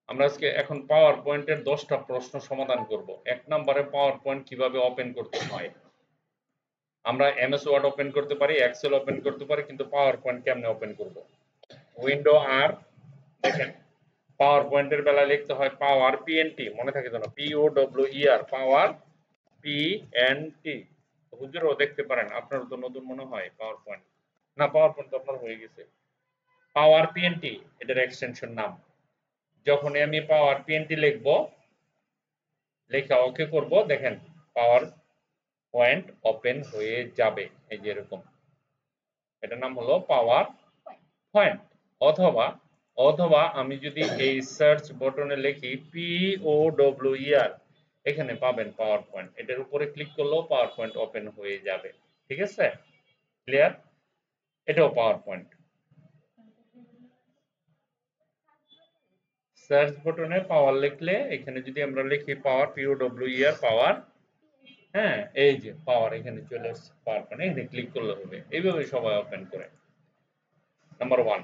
আমরা আজকে এখন পাওয়ার পয়েন্টের 10টা প্রশ্ন সমাধান করব। 1 নম্বরে পাওয়ার পয়েন্ট কিভাবে ওপেন করতে হয়। আমরা এমএস ওয়ার্ড ওপেন করতে পারি, এক্সেল ওপেন করতে পারি, কিন্তু পাওয়ার পয়েন্ট কেমনে ওপেন করব? উইন্ডো আর, দেখেন পাওয়ার পয়েন্টের বেলায় লিখতে হয় পাওয়ার পিএনটি, মনে থাকে যেন POWER, পাওয়ার PNT। হুজুরও দেখতে পারেন, আপনারও তো নতুন মনে হয় পাওয়ার পয়েন্ট। না, পাওয়ার পয়েন্ট তো আপনার হয়ে গেছে। পাওয়ার পিএনটি এটার এক্সটেনশন নাম। যখনই আমি পাওয়ার পিএনটি লিখব, লেখা ওকে করব, দেখেন পাওয়ার পয়েন্ট ওপেন হয়ে যাবে, এই যে এরকম। এটার নাম হলো পাওয়ার পয়েন্ট। অথবা অথবা আমি যদি এই সার্চ বটনে লিখি POWER, এখানে পাবেন পাওয়ার পয়েন্ট। এটার উপরে ক্লিক করলেও পাওয়ার পয়েন্ট ওপেন হয়ে যাবে। ঠিক আছে, ক্লিয়ার? এটাও পাওয়ার পয়েন্ট। সার্চ বটনে পাওয়ার লিখলে, এখানে যদি আমরা লিখি পাওয়ার POWER, পাওয়ার, হ্যাঁ এই যে পাওয়ার এখানে চলে আসছে, পাওয়ার পয়েন্ট, এখানে ক্লিক করলে হবে। এইভাবে সবাই ওপেন করে। নাম্বার 1।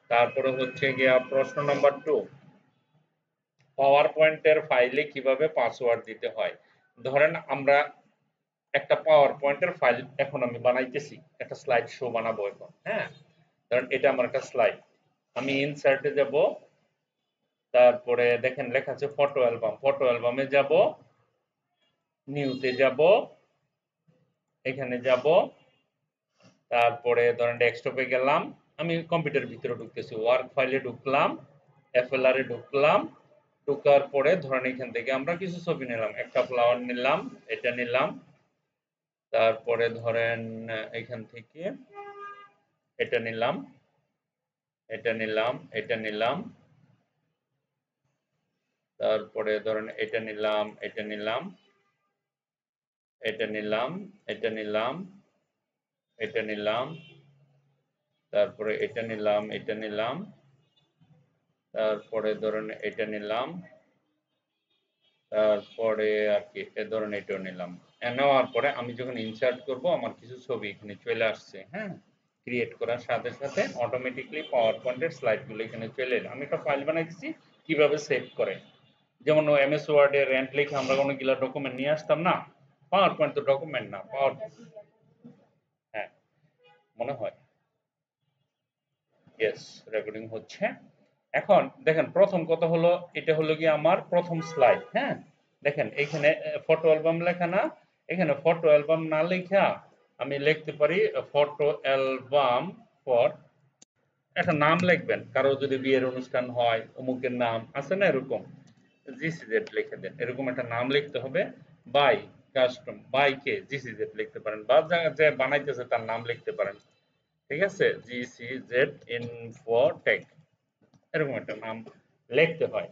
তারপরে হচ্ছে গিয়া প্রশ্ন নাম্বার 2, পাওয়ার পয়েন্টের ফাইলে কিভাবে পাসওয়ার্ড দিতে হয়। ধরেন আমরা একটা পাওয়ার পয়েন্টের ফাইল এখন আমি বানাইতেছি, একটা স্লাইড শো বানাবো এখন। হ্যাঁ, ধরেন এটা আমার একটা স্লাইড। আমি ইনসার্টে যাব, তারপরে দেখেন লেখা আছে ফটো অ্যালবাম। ফটো অ্যালবামে যাব, নিউতে যাব, এখানে যাব, তারপরে ধরেন ডেস্কটপে গেলাম। আমি কম্পিউটারের ভিতরে ঢুকতেছি, ওয়ার্ক ফাইলে ঢুকলাম, এফএলআর এ ঢুকলাম। ঢোকার পরে ধরেন এখান থেকে আমরা কিছু ছবি নিলাম, একটা ফ্লাওয়ার নিলাম, এটা নিলাম। তারপরে ধরেন এখান থেকে এটা নিলাম, এটা নিলাম, এটা নিলাম। তারপরে ধরেন এটা নিলাম, এটা নিলাম, এটা নিলাম, এটা নিলাম, এটা নিলাম। তারপরে এটা নিলাম, এটা নিলাম। তারপরে ধরেন এটা নিলাম। তারপরে আর কি এ ধরেন এটাও নিলাম। নেওয়ার পরে আমি যখন ইনসার্ট করব, আমার কিছু ছবি এখানে চলে আসছে। হ্যাঁ, ক্রিয়েট করার সাথে সাথে অটোমেটিকলি পাওয়ার পয়েন্টের স্লাইডগুলো এখানে চলে এলো। আমি একটা ফাইল বানাইছি, কিভাবে সেভ করে। যেমন এমএস ওয়ার্ডে র্যান্ট লিখে আমরা অনেকগুলো ডকুমেন্ট নিয়ে আসতাম না, পাওয়ার পয়েন্ট তো ডকুমেন্ট না, পাওয়ার, হ্যাঁ মনে হয় ইয়েস, রেকর্ডিং হচ্ছে। এখন দেখেন প্রথম কথা হলো, এটা হলো কি আমার প্রথম স্লাইড। হ্যাঁ, দেখেন এখানে ফটো অ্যালবাম লেখা না, এখানে ফটো অ্যালবাম না লেখা আমি লিখতে পারি ফটো অ্যালবাম ফর, একটা নাম লিখবেন, কারো যদি বিয়ের অনুষ্ঠান হয় অমুকের নাম আছে না এরকম, জিসিজেড লিখে দেন, এরকম একটা নাম লিখতে হবে। বাই কাস্টম, বাই কে, জিসিজেড লিখতে পারেন, বা যে বানাইতেছে তার নাম লিখতে পারেন। ঠিক আছে, জিসিজেড ইনফোটেক, এরকম একটা নাম লিখতে হয়।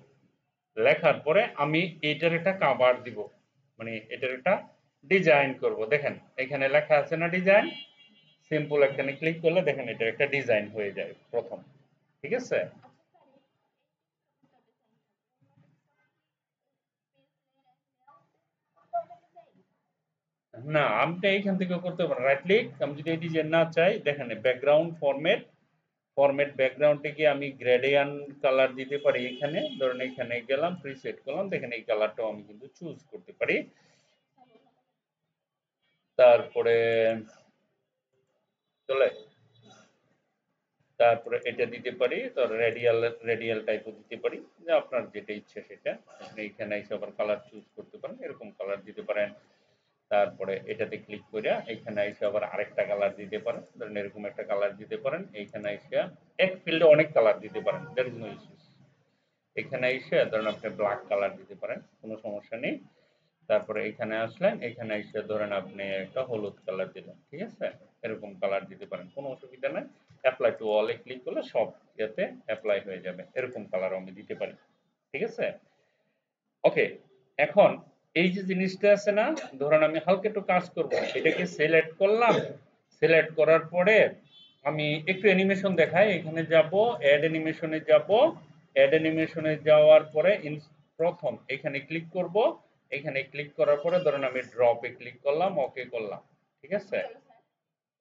লেখার পরে আমি এটার একটা কভার দিব, মানে এটার একটা ডিজাইন করব। দেখেন এখানে লেখা আছে না ডিজাইন, সিম্পল এখানে ক্লিক করলে দেখেন এটার একটা ডিজাইন হয়ে যায় প্রথম। ঠিক আছে, না আপনি এইখান থেকে করতে পারেন, রাইট ক্লিক, আমি যদি এই ডিজাইন না চাই, দেখেন ব্যাকগ্রাউন্ড ফরম্যাট, ফরম্যাট ব্যাকগ্রাউন্ডে গিয়ে আমি গ্রেডিয়ান কালার দিতে পারি। এখানে ধরুন এখানে গেলাম, প্রিসেট করলাম, দেখেন এই কালারটাও আমি কিন্তু চুজ করতে পারি। তারপরে চলে, তারপরে এটা দিতে পারি, তো রেডিয়াল, রেডিয়াল টাইপও দিতে পারি, যে আপনার যেটা ইচ্ছে সেটা। আপনি এখানে এসে আবার কালার চুজ করতে পারেন, এরকম কালার দিতে পারেন। তারপরে এটাতে ক্লিক করে এখানে এসে আবার আরেকটা কালার দিতে পারেন, ধরেন এরকম একটা কালার দিতে পারেন। এইখানে এসে এক ফিল্ডে অনেক কালার দিতে পারেন, দ্যাট ইজ নো ইস্যুস। এখানে এসে ধরেন আপনি ব্ল্যাক কালার দিতে পারেন, কোনো সমস্যা নেই। তারপরে এখানে আসলেন, এখানে এসে ধরেন আপনি একটা হলুদ কালার দিলেন। ঠিক আছে, এরকম কালার দিতে পারেন, কোনো অসুবিধা নাই। অ্যাপ্লাই টু অলে ক্লিক করলে সব ইয়েতে অ্যাপ্লাই হয়ে যাবে, এরকম কালার আমি দিতে পারি। ঠিক আছে, ওকে। এখন এই যে জিনিসটা আছে না, ধরেন আমি হালকা একটু কাজ করব, এটাকে সিলেক্ট করলাম। সিলেক্ট করার পরে আমি একটু অ্যানিমেশন দেখাই, এখানে যাব, অ্যাড অ্যানিমেশনে যাব। অ্যাড অ্যানিমেশনে যাওয়ার পরে প্রথম এখানে ক্লিক করব। এখানে ক্লিক করার পরে ধরেন আমি ড্রপে ক্লিক করলাম, ওকে করলাম। ঠিক আছে,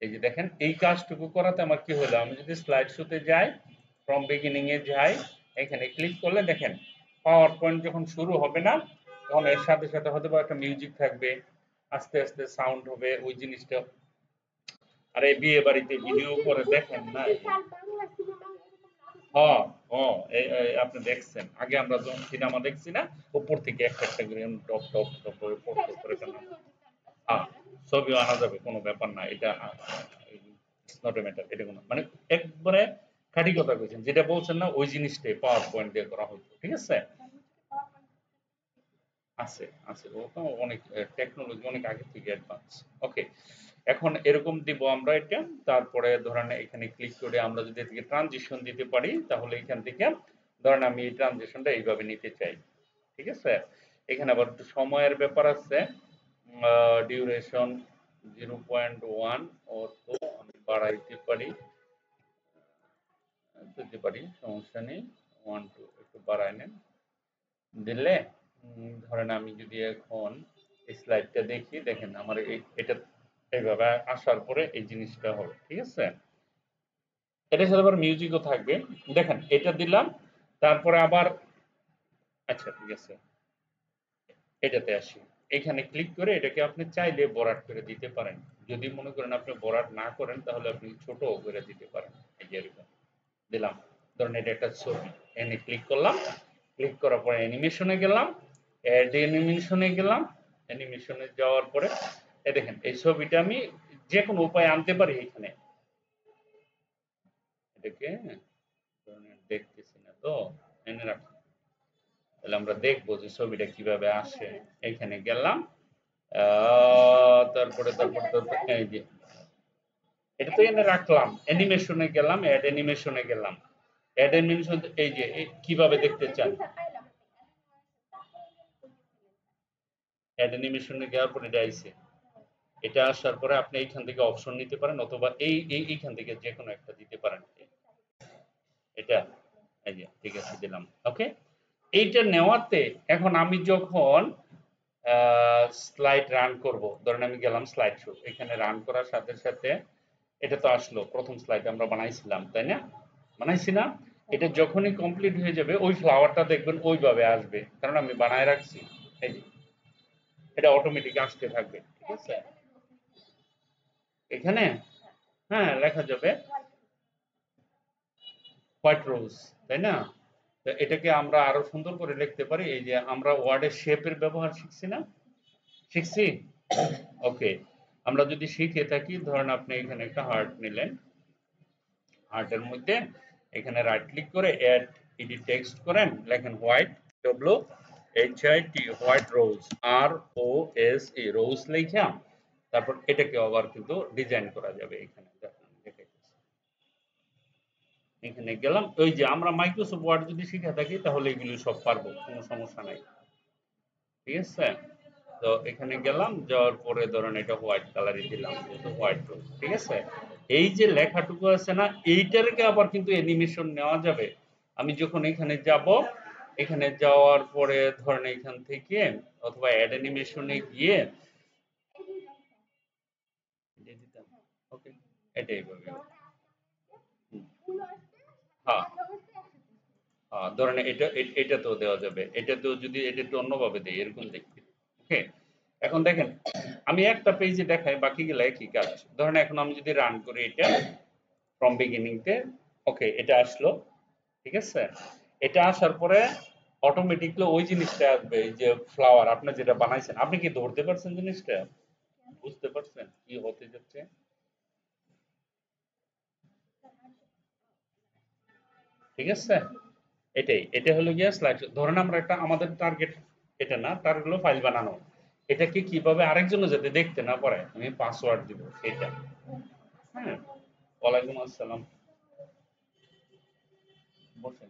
এই যে দেখেন এই কাজটুকু করাতে আমার কি হলো, আমি যদি স্লাইড শোতে যাই, ফ্রম বিগিনিং এ যাই, এখানে ক্লিক করলে দেখেন পাওয়ার পয়েন্ট যখন শুরু হবে না তখন এর সাথে সাথে হয়তো একটা মিউজিক থাকবে, আস্তে আস্তে সাউন্ড হবে ওই জিনিসটা। আর এই বিয়ে বাড়িতে ভিডিও করে দেখেন না, হ্যাঁ হ্যাঁ আপনি দেখছেন আগে আমরা যখন সিনেমা দেখছি না, উপর থেকে একটা একটা করে টপ টপ টপ করে পড়তো করে কেন, হ্যাঁ ছবিও আনা যাবে, কোনো ব্যাপার না এটা, নট এ ম্যাটার, এটা কোনো মানে একবারে খাঁটি কথা কইছেন, যেটা বলছেন না ওই জিনিসটাই পাওয়ার পয়েন্ট দিয়ে করা হতো, ঠিক আছে। আছে আছে ও তো অনেক টেকনোলজি অনেক আগে থেকে অ্যাডভান্স। ওকে, এখন এরকম দিব আমরা এটা, তারপরে ধরেন এখানে ক্লিক করে আমরা যদি এদিকে ট্রানজিশন দিতে পারি তাহলে এখান থেকে ধরেন আমি এই ট্রানজিশনটা এইভাবে নিতে চাই, ঠিক আছে। এখানে আবার একটু সময়ের ব্যাপার আছে, ডিউরেশন 0.1 তো আমি বাড়াইতে পারি, দিতে পারি, সমস্যা নেই। 1 2 একটু বাড়াই নেন, দিলে ধরেন আমি যদি এখন এই স্লাইডটা দেখি, দেখেন আমার এটা এইভাবে আসার পরে এই জিনিসটা হবে, ঠিক আছে। এটার সাথে আবার মিউজিকও থাকবে, দেখেন এটা দিলাম, তারপরে আবার আচ্ছা ঠিক আছে এটাতে আসি, এখানে ক্লিক করে এটাকে আপনি চাইলে বরাট করে দিতে পারেন, যদি মনে করেন আপনি বরাট না করেন তাহলে আপনি ছোট করে দিতে পারেন, এই যে এরকম দিলাম। ধরেন এটা একটা ছবি, এখানে ক্লিক করলাম, ক্লিক করার পরে অ্যানিমেশনে গেলাম, অ্যাড অ্যানিমেশনে গেলাম, অ্যানিমেশনে যাওয়ার পরে এই দেখেন এই ছবিটা আমি যে কোনো উপায়ে আনতে পারি এখানে, এটাকে ধরেন দেখতেছি না তো এনে রাখি, তাহলে আমরা দেখবো যে ছবিটা কিভাবে আসে। এখানে গেলাম, তারপরে তারপরে তারপরে এই যে এটা তো এনে রাখলাম, অ্যানিমেশনে গেলাম, অ্যাড অ্যানিমেশনে গেলাম, অ্যাড অ্যানিমেশন এই যে কিভাবে দেখতে চান, অ্যাড অ্যানিমেশনে যাওয়ার পরে এটা আইছে, এটা আসার পরে আপনি এইখান থেকে অপশন নিতে পারেন অথবা এইখান থেকে যে কোনো একটা দিতে পারেন, এটা এই যে ঠিক আছে দিলাম, ওকে। এইটা নেওয়াতে এখন আমি যখন স্লাইড রান করব, ধরেন আমি গেলাম স্লাইড শো, এখানে রান করার সাথে সাথে এটা তো আসলো, প্রথম স্লাইড আমরা বানাইছিলাম তাই না, বানাইছি না, এটা যখনই কমপ্লিট হয়ে যাবে ওই ফ্লাওয়ারটা দেখবেন ওইভাবে আসবে, কারণ আমি বানায় রাখছি, এই যে এটা অটোমেটিক আসতে থাকবে, ঠিক আছে। এখানে হ্যাঁ লেখা যাবে হোয়াইট রোজ, তাই না। তো এটাকে আমরা আরো সুন্দর করে লিখতে পারি, এই যে আমরা ওয়ার্ডের শেপের ব্যবহার শিখছি না, শিখছি, ওকে। আমরা যদি শিখে থাকি, ধরেন আপনি এখানে একটা হার্ট নিলেন, হার্টের মধ্যে এখানে রাইট ক্লিক করে অ্যাড এডিট টেক্সট করেন, লেখেন white, W H I T, white rose, R O S E, rose লেখা, তারপর এটাকে আবার কিন্তু ডিজাইন করা যাবে, এখানে দেখুন এখানে গেলাম, ওই যে আমরা মাইক্রোসফট ওয়ার্ড যদি শিখে থাকি তাহলে এগুলো সব পারবো, কোনো সমস্যা নাই, ঠিক আছে। তো এখানে গেলাম, যাওয়ার পরে ধরেন এটা হোয়াইট কালারই দিলাম, যেহেতু হোয়াইট রোজ, ঠিক আছে। এই যে লেখাটুকু আছে না, এইটারকে আবার কিন্তু অ্যানিমেশন নেওয়া যাবে। আমি যখন এখানে যাব, এখানে যাওয়ার পরে ধরেন এখান থেকে অথবা অ্যাড অ্যানিমেশনে গিয়ে দিয়ে দিতাম, ওকে, এটা এইভাবে, হ্যাঁ ধরেন এটাতেও দেওয়া যাবে, এটাতেও যদি এটা একটু অন্যভাবে দেই এরকম দেখতে, ওকে। এখন দেখেন আমি একটা পেজে দেখাই, বাকিগুলো একই কাজ। ধরেন এখন আমি যদি রান করি এটা ফ্রম বিগিনিং তে, ওকে এটা আসলো, ঠিক আছে। এটা আসার পরে অটোমেটিকলি ওই জিনিসটা আসবে, এই যে ফ্লাওয়ার আপনি যেটা বানাইছেন, আপনি কি ধরতে পারছেন জিনিসটা, বুঝতে পারছেন কি হতে যাচ্ছে, ঠিক আছে। এটাই, এটা হলো গিয়ে স্লাইড। ধরেন আমরা একটা আমাদের টার্গেট এটা না, টার্গেট হলো ফাইল বানানো, এটাকে কিভাবে আরেকজনও যাতে দেখতে না পারে আমি পাসওয়ার্ড দিব এটা, হ্যাঁ। ওয়ালাইকুম আসসালাম, বসেন।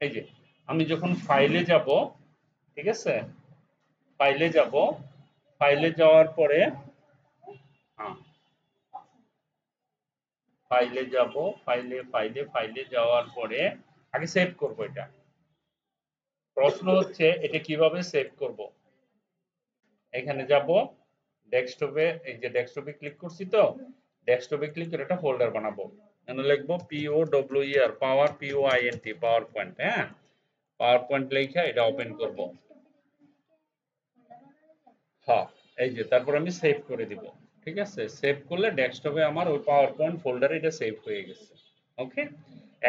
এই যে আমি যখন ফাইলে যাব, ঠিক আছে, ফাইলে যাব, ফাইলে যাওয়ার পরে হ্যাঁ, ফাইলে যাব, ফাইলে যাওয়ার পরে আগে সেভ করব এটা, প্রশ্ন হচ্ছে এটা কিভাবে সেভ করব। এখানে যাব ডেস্কটপে, এই যে ডেস্কটপে ক্লিক করছি, তো ডেস্কটপে ক্লিক করে একটা ফোল্ডার বানাবো, এখানে লিখবো POWER পাওয়ার POINT পাওয়ার পয়েন্ট। হ্যাঁ, পাওয়ার পয়েন্ট লিখে এটা ওপেন করব। হ্যাঁ, এই যে তারপর আমি সেভ করে দিব। ঠিক আছে, সেভ করলে ডেস্কটপে আমার ওই পাওয়ার পয়েন্ট ফোল্ডারে এটা সেভ হয়ে গেছে। ওকে,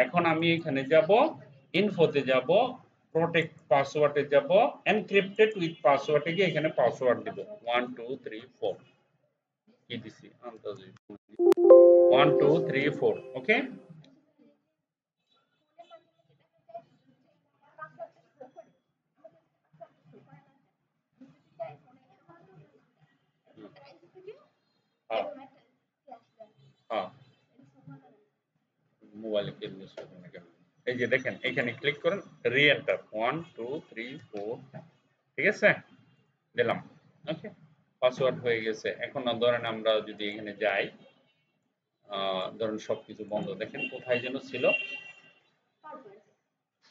এখন আমি এখানে যাব, ইনফোতে যাব, প্রোটেক্ট পাসওয়ার্ডে যাব, এনক্রিপ্টেড উইথ পাসওয়ার্ডে গিয়ে এখানে পাসওয়ার্ড দিব 1 2 3 4 কি দিছি আন্দাজে 1 2 3 4। ওকে, হ্যাঁ হ্যাঁ মোবাইলে কেমনে শুরু না কেন, এই যে দেখেন এখানে ক্লিক করেন, রি এন্টার 1 2 3 4। ঠিক আছে, দিলাম। ওকে, পাসওয়ার্ড হয়ে গেছে। এখন ধরেন আমরা যদি এখানে যাই, ধরেন সবকিছু বন্ধ, দেখেন কোথায় যেন ছিল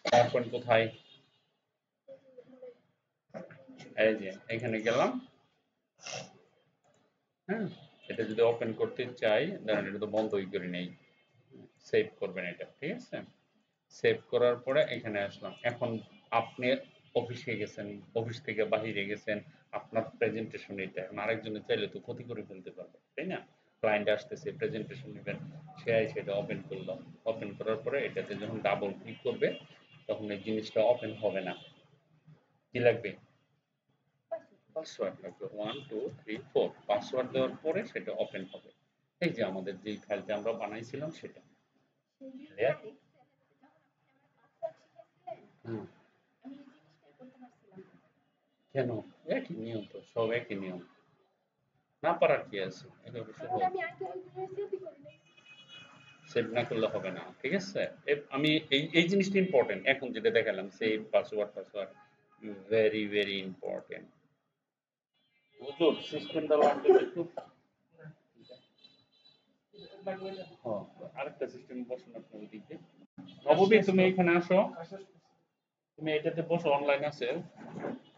পাওয়ারপয়েন্ট, কোথায়, এই যে এখানে গেলাম। হ্যাঁ, এটা যদি ওপেন করতে চাই, ধরেন এটা তো বন্ধই করে নেই, সেভ করবেন এটা। ঠিক আছে, সেভ করার পরে এখানে আসলাম। এখন আপনি অফিসে গেছেন, অফিস থেকে বাহিরে গেছেন, আপনার প্রেজেন্টেশন এটা, এখন আরেকজনের চাইলে তো ক্ষতি করে ফেলতে পারবে, তাই না? ক্লায়েন্ট আসতেছে, প্রেজেন্টেশন নেবেন, সে আইসে এটা ওপেন করলো। ওপেন করার পরে এটাতে যখন ডাবল ক্লিক করবে তখন এই জিনিসটা ওপেন হবে না। কি লাগবে? পাসওয়ার্ড লাগবে 1 2 3 4। পাসওয়ার্ড দেওয়ার পরে সেটা ওপেন হবে। এই যে আমাদের যেই ফাইলটা আমরা বানাইছিলাম সেটা। ক্লিয়ার? হুম, কেন? একই নিয়ম তো, সব একই নিয়ম। না পারার কি আছে? একেবারে সহজ। সেভ না করলে হবে না। ঠিক আছে? আমি এই জিনিসটা ইম্পর্টেন্ট। এখন যেটা দেখালাম, save password password very very important. হুজুর সিস্টেমটা লাগবে একটু। হ্যাঁ, আরেকটা সিস্টেম বসানো আপনি ওইদিকে। নববী, তুমি এখানে আসো, তুমি এটাতে বসো, অনলাইন আছে,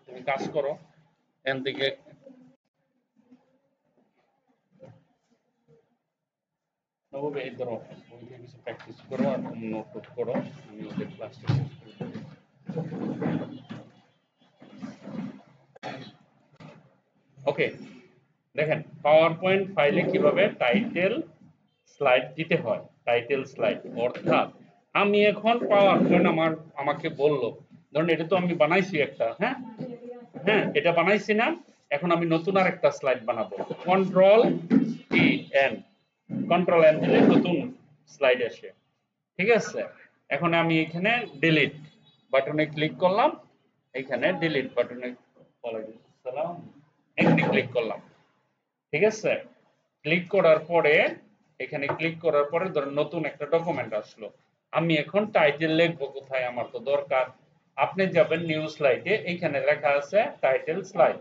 তুমি কাজ করো এখান থেকে। নববী এই ধরো, বই থেকে কিছু প্র্যাকটিস করো আর তুমি নোট টোট করো, আমি ওদের ক্লাসটা শেষ করে দেবো। ওকে, দেখেন পাওয়ার পয়েন্ট ফাইলে কিভাবে টাইটেল স্লাইড দিতে হয়। টাইটেল স্লাইড অর্থাৎ আমি এখন পাওয়ার পয়েন্ট আমাকে বললো, ধরুন এটা তো আমি বানাইছি একটা, হ্যাঁ হ্যাঁ এটা বানাইছি না, এখন আমি নতুন আর একটা স্লাইড বানাবো। Control E N, control N দিলে নতুন স্লাইড আসে। ঠিক আছে, এখন আমি এখানে ডিলিট বাটনে ক্লিক করলাম, এখানে ডিলিট বাটনে এখানে ক্লিক করলাম। ঠিক আছে, ক্লিক করার পরে এখানে ক্লিক করার পরে ধরুন নতুন একটা ডকুমেন্ট আসলো, আমি এখন টাইটেল লিখবো কোথায়, আমার তো দরকার। আপনি যাবেন নিউ স্লাইডে, এখানে লেখা আছে টাইটেল স্লাইড।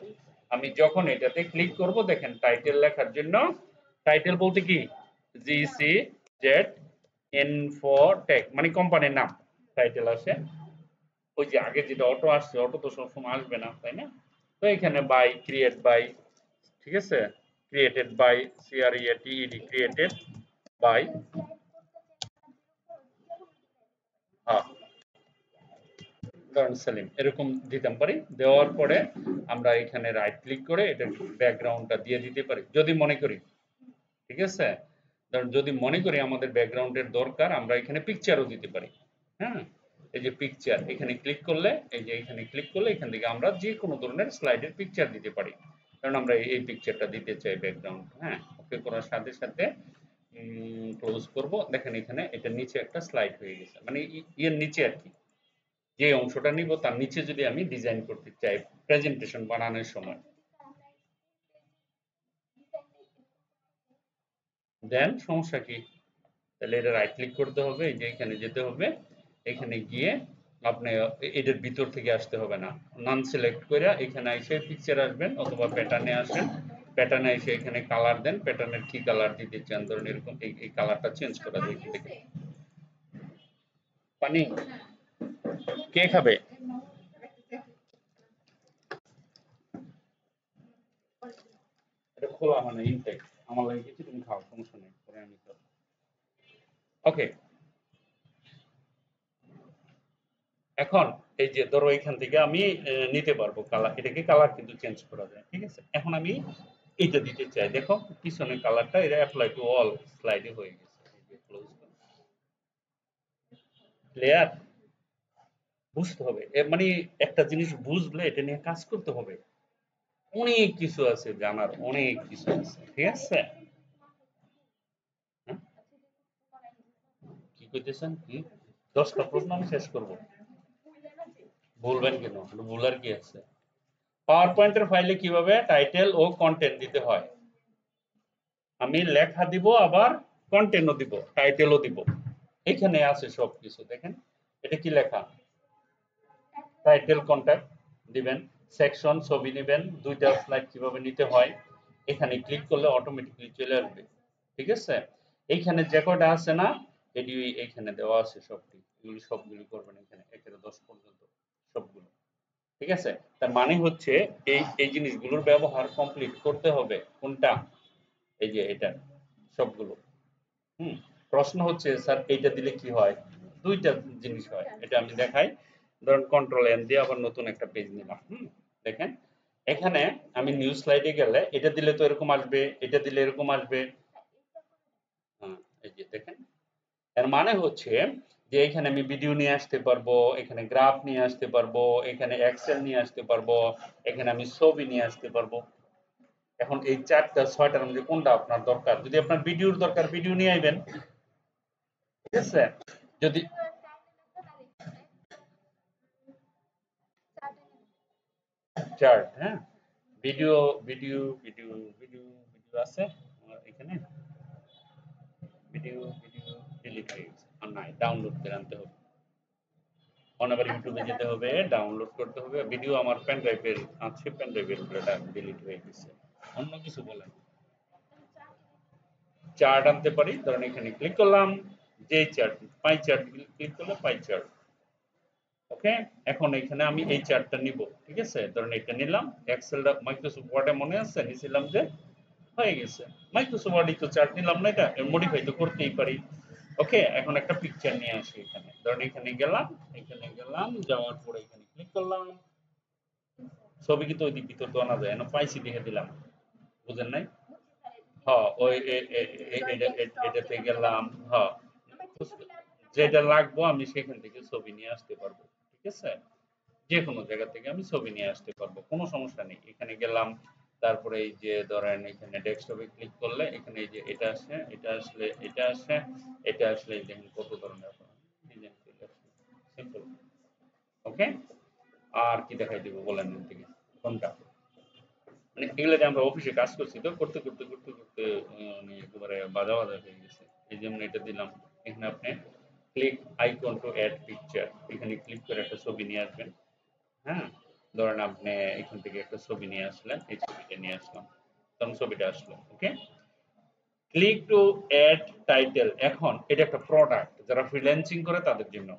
আমি যখন এটাতে ক্লিক করব, দেখেন টাইটেল লেখার জন্য, টাইটেল বলতে কি, GCZ মানে কোম্পানির নাম টাইটেল আসে। ওই যে আগে যেটা অটো আসছে, অটো তো সবসময় আসবে না, তাই না? তো এখানে বাই, ক্রিয়েট বাই, ঠিক আছে, created by, CREATED, created by, হ্যাঁ ধরেন সেলিম, এরকম দিতে পারি। দেওয়ার পরে আমরা এখানে রাইট ক্লিক করে এটা ব্যাকগ্রাউন্ডটা দিয়ে দিতে পারি যদি মনে করি। ঠিক আছে, ধরুন যদি মনে করি আমাদের ব্যাকগ্রাউন্ডের দরকার, আমরা এখানে পিকচারও দিতে পারি। হ্যাঁ, এই যে পিকচার, এখানে ক্লিক করলে, এই যে এখানে ক্লিক করলে এখান থেকে আমরা যে কোনো ধরনের স্লাইডের পিকচার দিতে পারি। কারণ আমরা এই পিকচারটা দিতে চাই ব্যাকগ্রাউন্ড। হ্যাঁ, ওকে করার সাথে সাথে ক্লোজ করব। দেখেন এখানে এটা নিচে একটা স্লাইড হয়ে গেছে, মানে এর নিচে আর কি, যে অংশটা নিব তার নিচে যদি আমি ডিজাইন করতে চাই প্রেজেন্টেশন বানানোর সময়, দেন সমস্যা কি? তাহলে এটা রাইট ক্লিক করতে হবে, এই যে এখানে যেতে হবে, এখানে গিয়ে আপনি এটার ভিতর থেকে আসতে হবে না, নান সিলেক্ট করে এখানে এসে পিকচার আসবেন অথবা প্যাটার্নে আসেন, প্যাটার্নে এসে এখানে কালার দেন, প্যাটার্নের কি কালার দিতে চান, ধরুন এরকম এই কালারটা চেঞ্জ করা যায় এখান থেকে। পানি কে খাবে? এটা খোলা মানে ইনটেক, আমার লাগে কিছু, তুমি খাও, সমস্যা নেই, পরে আমি খাবো। ওকে, এখন এই যে ধরো এখান থেকে আমি নিতে পারবো কালার, এটাকে কালার কিন্তু চেঞ্জ করা যায়, ঠিক আছে। এখন আমি এইটা দিতে চাই, দেখো পিছনের কালারটা এটা অ্যাপ্লাই টু অল স্লাইডে হয়ে গেছে। এই যে ক্লোজ ক্লিয়ার। বুঝতে হবে মানে একটা জিনিস বুঝলে এটা নিয়ে কাজ করতে হবে, অনেক কিছু আছে জানার, অনেক কিছু আছে, ঠিক আছে। হ্যাঁ? কি কইতেছেন কি? 10টা প্রশ্ন আমি শেষ করব? বলবেন কেন, ভুলার কি আছে? পাওয়ার পয়েন্টের ফাইলে কিভাবে টাইটেল ও কন্টেন্ট দিতে হয়? আমি লেখা দিব, আবার কন্টেন্টও দিব, টাইটেলও দিব। এখানে আছে সবকিছু, দেখেন এটা কি লেখা, টাইটেল কন্ট্যাক্ট দিবেন, সেকশন ছবি নেবেন, দুইটা স্লাইড কিভাবে নিতে হয় এখানে ক্লিক করলে অটোমেটিক্যালি চলে আসবে, ঠিক আছে। এইখানে যে কয়টা আছে না, এটি এইখানে দেওয়া আছে সবটি, এগুলি সবগুলি করবেন এখানে 1 থেকে 10 পর্যন্ত সবগুলো, ঠিক আছে। তার মানে হচ্ছে এই এই জিনিসগুলোর ব্যবহার কমপ্লিট করতে হবে, কোনটা, এই যে এটা সবগুলো। হুম, প্রশ্ন হচ্ছে স্যার এইটা দিলে কি হয়? দুইটা জিনিস হয়, এটা আমি দেখাই। ধরুন কন্ট্রোল এন দিয়ে আবার নতুন একটা পেজ নিলাম। দেখেন এখানে আমি নিউ স্লাইডে গেলে এটা দিলে তো এরকম আসবে, এটা দিলে এরকম আসবে। হ্যাঁ, এই যে দেখেন, এর মানে হচ্ছে যে এখানে আমি ভিডিও নিয়ে আসতে পারবো, এখানে গ্রাফ নিয়ে আসতে পারবো, এখানে এক্সেল নিয়ে আসতে পারবো, এখানে আমি ছবি নিয়ে আসতে পারবো। এখন এই 4টা 6টার মধ্যে কোনটা আপনার দরকার? যদি আপনার ভিডিওর দরকার, ভিডিও নিয়ে আইবেন, ঠিক আছে। যদি চার্ট, হ্যাঁ, video video video video video আছে আমার এখানে, ভিডিও ভিডিও ডিলিট হয়ে গেছে, আর নাই, ডাউনলোড করে আনতে হবে। আবার ইউটিউবে যেতে হবে, ডাউনলোড করতে হবে। ভিডিও আমার পেন ড্রাইভের আছে, পেন ড্রাইভের উপরে ডিলিট হয়ে গেছে। অন্য কিছু বলেন। চার্ট আনতে পারি, ধরেন এখানে ক্লিক করলাম, যে চার্ট, পাই চার্ট ক্লিক করলে পাই চার্ট। ওকে, এখন এখানে আমি এই চার্টটা নিব, ঠিক আছে। ধরেন এটা নিলাম, এক্সেলটা মাইক্রোসফট ওয়ার্ডে মনে আছে নিছিলাম যে, হয়ে গেছে। মাইক্রোসফট ওয়ার্ডে তো চার্ট নিলাম না, এটা মডিফাই তো করতেই পারি। ওকে, এখন একটা পিকচার নিয়ে আসি এখানে, ধরেন এখানে গেলাম, এখানে গেলাম, যাওয়ার পরে এখানে ক্লিক করলাম। ছবি কিন্তু ওই দিক ভিতর তো আনা যায় না, পাইছি দেখে দিলাম, বুঝেন নাই? হ্যাঁ, ওই এটাতে গেলাম, হ্যাঁ, যেটা লাগবো আমি সেখান থেকে ছবি নিয়ে আসতে পারবো, ঠিক আছে। যে কোনো জায়গা থেকে আমি ছবি নিয়ে আসতে পারবো, কোনো সমস্যা নেই। এখানে গেলাম, তারপরে এই যে ধরেন এখানে ডেস্কটপে ক্লিক করলে এখানে এই যে এটা আসে, এটা আসলে এটা আসে, এটা আসলে দেখেন কত ধরনের ডিজাইন চলে আসছে, সিম্পল। ওকে, আর কি দেখাই দিব বলেন এর থেকে, কোনটা? মানে এগুলো যে আমরা অফিসে কাজ করছি তো, করতে করতে করতে করতে মানে একেবারে বাজা বাজা হয়ে গেছে। এই যেমন এটা দিলাম, এখানে আপনি click icon to add picture, এখানে ক্লিক করে একটা ছবি নিয়ে আসবেন। হ্যাঁ, ধরেন আপনি এখান থেকে একটা ছবি নিয়ে আসলেন, এই ছবিটা নিয়ে আসলাম, তখন ছবিটা আসলো। ওকে, ক্লিক টু অ্যাড টাইটেল। এখন এটা একটা প্রোডাক্ট, যারা ফ্রিল্যান্সিং করে তাদের জন্য,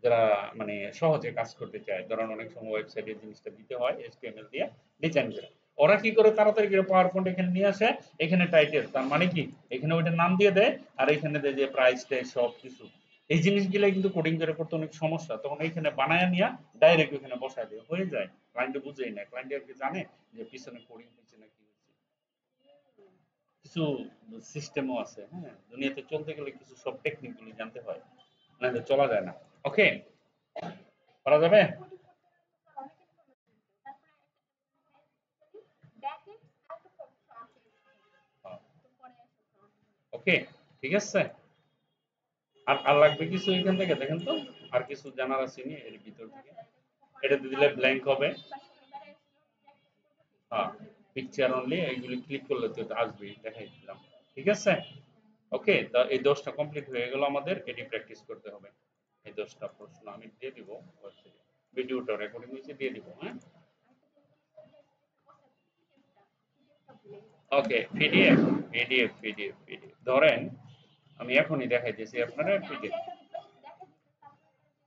যারা মানে সহজে কাজ করতে চায়, ধরেন অনেক সময় ওয়েবসাইটে জিনিসটা দিতে হয় এইচটিএমএল দিয়ে ডিজাইন করে, ওরা কি করে তাড়াতাড়ি করে পাওয়ার পয়েন্ট এখানে নিয়ে আসে, এখানে টাইটেল, তার মানে কি এখানে ওইটার নাম দিয়ে দেয়, আর এখানে দেয় যে প্রাইস ট্যাগ সব কিছু। এই জিনিসগুলো কিন্তু কোডিং করে করতে অনেক সমস্যা, তখন এইখানে বানায় নিয়ে ডাইরেক্ট ওখানে বসায় দিয়ে হয়ে যায়। ক্লায়েন্টে বুঝেই না, ক্লায়েন্ট আর কি জানে যে পিছনে কোডিং হচ্ছে না কি হচ্ছে। কিছু সিস্টেমও আছে, হ্যাঁ, দুনিয়াতে চলতে গেলে কিছু সব টেকনিক গুলি জানতে হয়, নাহলে চলা যায় না। ওকে, করা যাবে? ওকে, ঠিক আছে। আর আর লাগবে কিছু এখান থেকে, দেখেন তো আর কিছু জানার আছে নি এর ভিতর থেকে? এটা দিলে ব্ল্যাঙ্ক হবে। হ্যাঁ, পিকচার অনলি, এইগুলি ক্লিক করলে তো এটা আসবেই, দেখাই দিলাম, ঠিক আছে। ওকে, তা এই 10টা কমপ্লিট হয়ে গেল, আমাদের এটি প্র্যাকটিস করতে হবে। এই 10টা প্রশ্ন আমি দিয়ে দিব ওয়েবসাইটে, ভিডিওটা রেকর্ডিং হয়েছে দিয়ে দিব, হ্যাঁ। ওকে, পিডিএফ পিডিএফ পিডিএফ পিডিএফ ধরেন আমি এখনই দেখাইতেছি আপনারা পিডিএফ।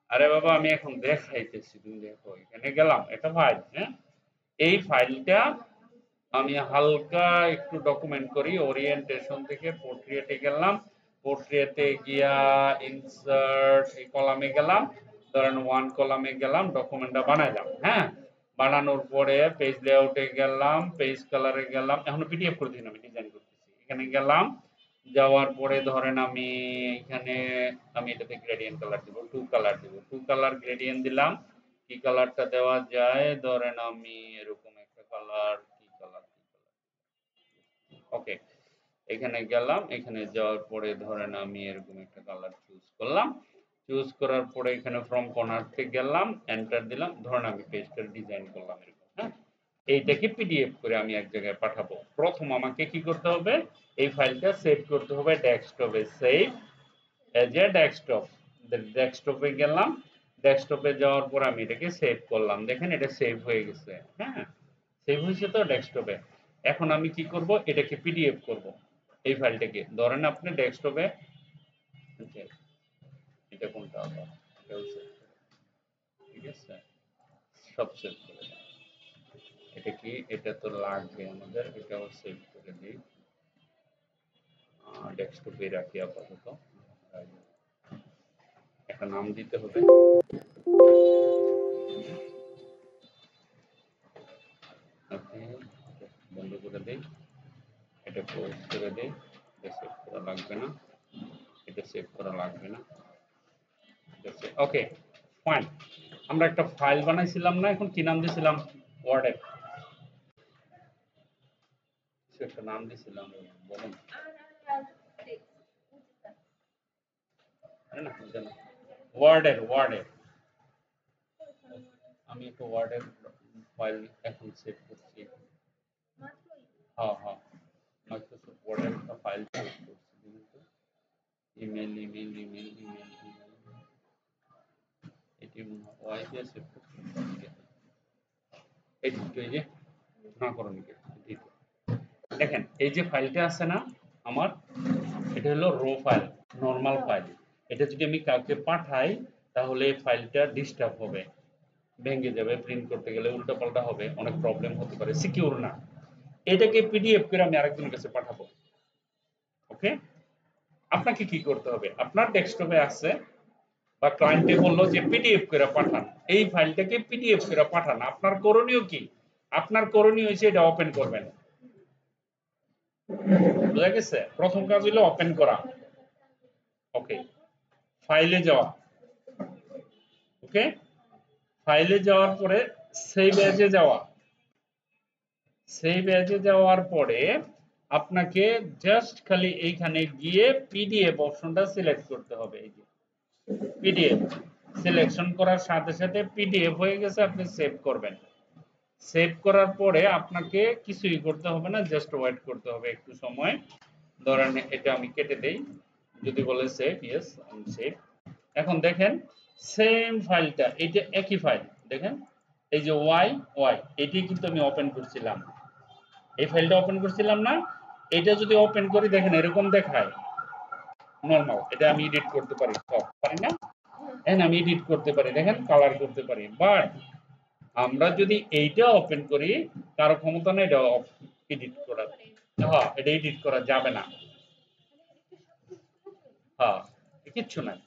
আরে বাবা আমি এখন দেখাইতেছি, তুমি দেখো, এখানে গেলাম, এটা ফাইল, হ্যাঁ। এই ফাইলটা আমি হালকা একটু ডকুমেন্ট করি, ওরিয়েন্টেশন থেকে পোর্ট্রেটে গেলাম, পোর্ট্রেটে গিয়া ইনসার্ট এই কলামে গেলাম, ধরেন 1 কলামে গেলাম, ডকুমেন্টটা বানাইলাম। হ্যাঁ, বানানোর পরে পেজ লেআউটে গেলাম, পেজ কালারে গেলাম, এখন পিডিএফ করে দিন, আমি ডিজাইন করতেছি। এখানে গেলাম, যাওয়ার পরে ধরেন আমি এখানে আমি এটাতে গ্রেডিয়েন্ট কালার দিব, 2 কালার দিব, 2 কালার গ্রেডিয়েন্ট দিলাম। কি কালারটা দেওয়া যায়, ধরেন আমি এরকম একটা কালার, কি কালার, ওকে। এখানে গেলাম, এখানে যাওয়ার পরে ধরেন আমি এরকম একটা কালার চুজ করলাম, চুজ করার পরে এখানে ফ্রম কর্নার থেকে গেলাম, এন্টার দিলাম, ধরেন আমি পেজটা ডিজাইন করলাম এরকম। হ্যাঁ, এইটাকে পিডিএফ করে আমি এক জায়গায় পাঠাবো। প্রথম আমাকে কি করতে হবে, এই ফাইলটা সেভ করতে হবে ডেস্কটপে, সেভ এজ এ ডেস্কটপ। ডেস্কটপে গেলাম, ডেস্কটপে যাওয়ার পর আমি এটাকে সেভ করলাম, দেখেন এটা সেভ হয়ে গেছে। হ্যাঁ, সেভ হয়েছে তো ডেস্কটপে। এখন আমি কি করব, এটাকে পিডিএফ করব। এই ফাইলটাকে ধরেন আপনি ডেস্কটপে, এটা কোনটা আবার, এটাও সেভ করে, ঠিক আছে, সব সেভ করে দেন। এটা কি, এটা তো লাগবে আমাদের, এটাও সেভ করে দিই, ডেস্কটপে রাখি আপাতত। একটা নাম দিতে হবে, বন্ধ করে দেই, এটা ক্লোজ করে দেই, এটা সেভ করা লাগবে না, এটা সেভ করা লাগবে না, ওকে ফাইন। আমরা একটা ফাইল বানাইছিলাম না, এখন কি নাম দিয়েছিলাম, ওয়ার্ডের কিছু একটা নাম দিয়েছিলাম, বলুন। না না, ওয়ার্ডের আমি একটা ওয়ার্ডের ফাইল এখন সেভ করছি। হ্যাঁ হ্যাঁ, মাইক্রোসফট ওয়ার্ডের একটা ফাইল সেভ করছি, email email email email email, এটি ওয়াই দিয়ে সেভ করছি, এই যে না করুন, দেখেন এই যে ফাইলটা আছে না আমার, এটা হলো রো ফাইল, নরমাল ফাইল। এটা যদি আমি কাউকে পাঠাই তাহলে এই ফাইলটা ডিস্টার্ব হবে, ভেঙে যাবে, প্রিন্ট করতে গেলে উল্টাপাল্টা হবে, অনেক প্রবলেম হতে পারে, সিকিউর না। এটাকে পিডিএফ করে আমি আরেকজনের কাছে পাঠাবো। ওকে, আপনাকে কি করতে হবে, আপনার ডেস্কটপে আছে বা ক্লায়েন্টে বললো যে পিডিএফ করে পাঠান, এই ফাইলটাকে পিডিএফ করে পাঠান। আপনার করণীয় কি, আপনার করণীয় হচ্ছে এটা ওপেন করবেন। বুঝা গেছে, প্রথম কাজ হলো ওপেন করা। ওকে, ফাইলে যাওয়া, ওকে, ফাইলে যাওয়ার পরে সেভ এজে যাওয়া, সেভ এজে যাওয়ার পরে আপনাকে জাস্ট খালি এইখানে গিয়ে পিডিএফ অপশনটা সিলেক্ট করতে হবে। এই যে পিডিএফ সিলেকশন করার সাথে সাথে পিডিএফ হয়ে গেছে, আপনি সেভ করবেন। সেভ করার পরে আপনাকে কিছুই করতে হবে না, জাস্ট ওয়েট করতে হবে একটু সময়। ধরেন এটা আমি কেটে দেই, যদি বলে সেভ, ইয়েস আমি সেভ। এখন দেখেন সেম ফাইলটা, এইটা একই ফাইল, দেখেন এই যে ওয়াই ওয়াই, এটি কিন্তু আমি ওপেন করছিলাম, এই ফাইলটা ওপেন করছিলাম না, এটা যদি ওপেন করি দেখেন এরকম দেখায় নরমাল। এটা আমি এডিট করতে পারি, সব পারি না, হ্যাঁ আমি এডিট করতে পারি, দেখেন কালার করতে পারি। বাট আমরা যদি এইটা ওপেন করি, কারো ক্ষমতা নেই এটা এডিট করার, হ্যাঁ এটা এডিট করা যাবে না, হ্যাঁ কিচ্ছু নাই,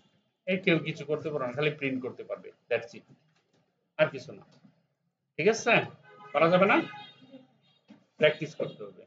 এই কেউ কিছু করতে পারবে না, খালি প্রিন্ট করতে পারবে, দ্যাটস ইট, আর কিছু না। ঠিক আছে, পারা যাবে না, প্র্যাকটিস করতে হবে।